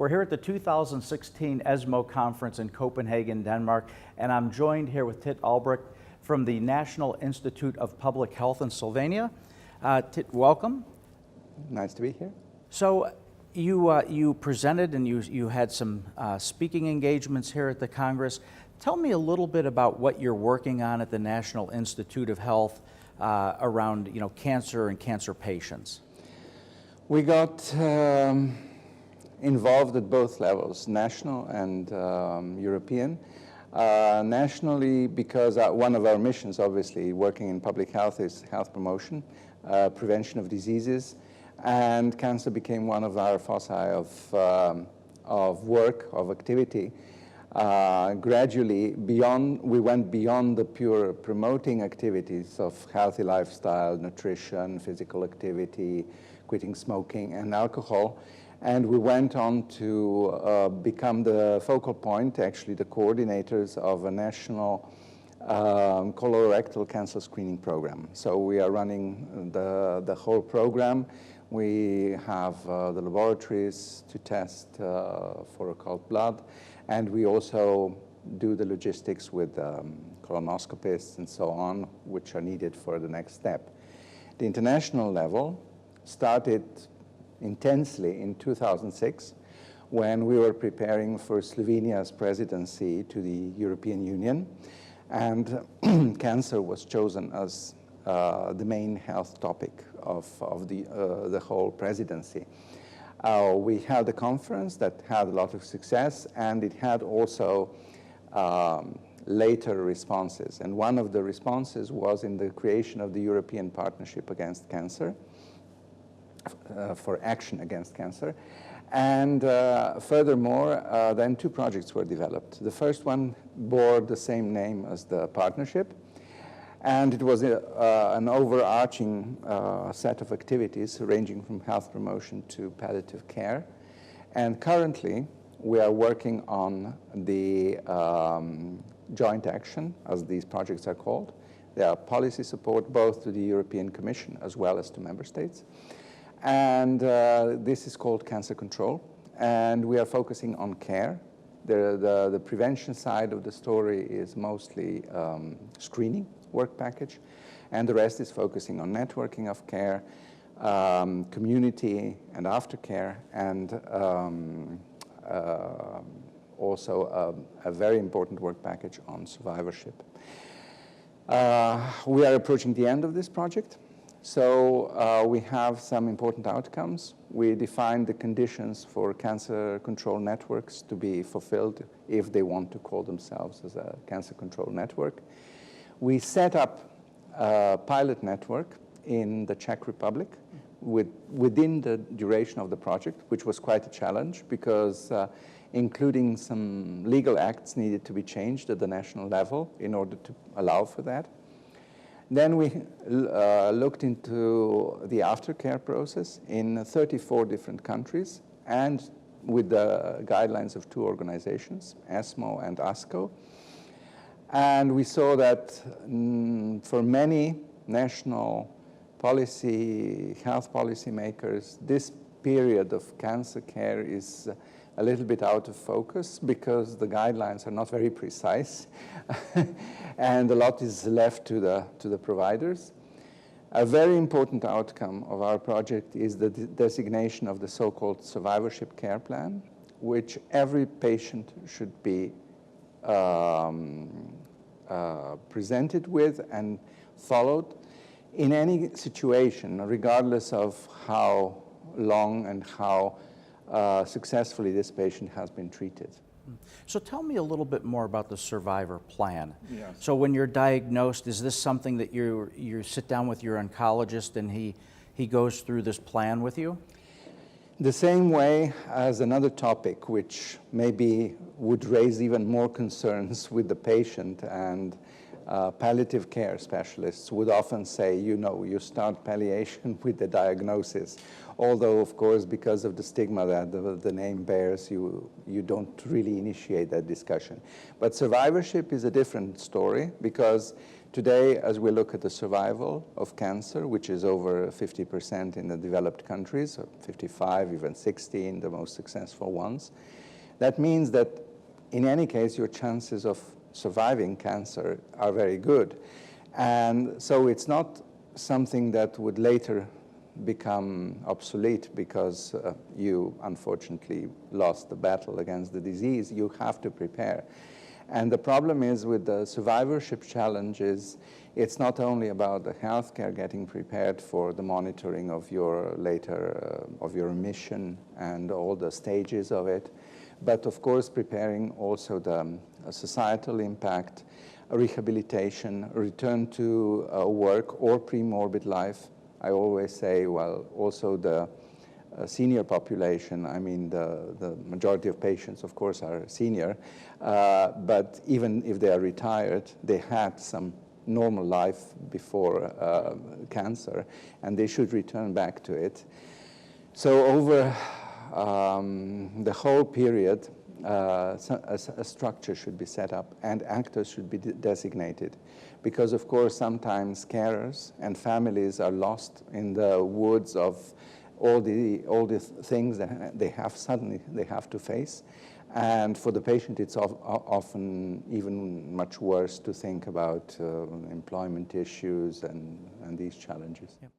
We're here at the 2016 ESMO conference in Copenhagen, Denmark, and I'm joined here with Teet Allbrick from the National Institute of Public Health in Solvania. Teet, welcome. Nice to be here. So you presented and you had some speaking engagements here at the Congress. Tell me a little bit about what you're working on at the National Institute of Health around cancer and cancer patients. We got involved at both levels, national and European. Nationally, because one of our missions, obviously, working in public health is health promotion, prevention of diseases, and cancer became one of our foci of work, of activity. Gradually, we went beyond the pure promoting activities of healthy lifestyle, nutrition, physical activity, quitting smoking and alcohol, and we went on to become the focal point, actually the coordinators of a national colorectal cancer screening program. So we are running the whole program. We have the laboratories to test for occult blood, and we also do the logistics with colonoscopists and so on, which are needed for the next step. The international level started intensely in 2006 when we were preparing for Slovenia's presidency to the European Union, and cancer was chosen as the main health topic of the whole presidency. We held a conference that had a lot of success, and it had also later responses. And one of the responses was in the creation of the European Partnership Against Cancer, for action against cancer. And furthermore, then two projects were developed. The first one bore the same name as the partnership, and it was an overarching set of activities ranging from health promotion to palliative care. And currently, we are working on the joint action, as these projects are called. They are policy support both to the European Commission as well as to member states. And this is called cancer control, and we are focusing on care. The prevention side of the story is mostly screening work package, and the rest is focusing on networking of care, community and aftercare, and also a very important work package on survivorship. We are approaching the end of this project. So we have some important outcomes. We defined the conditions for cancer control networks to be fulfilled if they want to call themselves as a cancer control network. We set up a pilot network in the Czech Republic within the duration of the project, which was quite a challenge because including some legal acts needed to be changed at the national level in order to allow for that. Then we looked into the aftercare process in 34 different countries and with the guidelines of two organizations, ESMO and ASCO. And we saw that for many national health policy makers, this period of cancer care is a little bit out of focus because the guidelines are not very precise and a lot is left to the providers. A very important outcome of our project is the designation of the so-called survivorship care plan, which every patient should be presented with and followed in any situation, regardless of how long and how successfully this patient has been treated. So tell me a little bit more about the survivor plan. Yes. So when you're diagnosed, is this something that you sit down with your oncologist and he goes through this plan with you? The same way as another topic which maybe would raise even more concerns with the patient and palliative care specialists would often say, you start palliation with the diagnosis. Although, of course, because of the stigma that the name bears, you don't really initiate that discussion. But survivorship is a different story, because today, as we look at the survival of cancer, which is over 50% in the developed countries, 55, even 60 in the most successful ones, that means that in any case, your chances of surviving cancer are very good. And so it's not something that would later become obsolete because you unfortunately lost the battle against the disease. You have to prepare. And the problem is with the survivorship challenges, it's not only about the healthcare getting prepared for the monitoring of your later, of your remission and all the stages of it, but of course preparing also the societal impact, rehabilitation, return to work or pre-morbid life. I always say, well, also the senior population, I mean, the majority of patients, of course, are senior, but even if they are retired, they had some normal life before cancer, and they should return back to it. So over the whole period, a structure should be set up and actors should be designated, because of course sometimes carers and families are lost in the woods of all the things that they have to face, and for the patient it's often even much worse to think about employment issues and these challenges. Yep.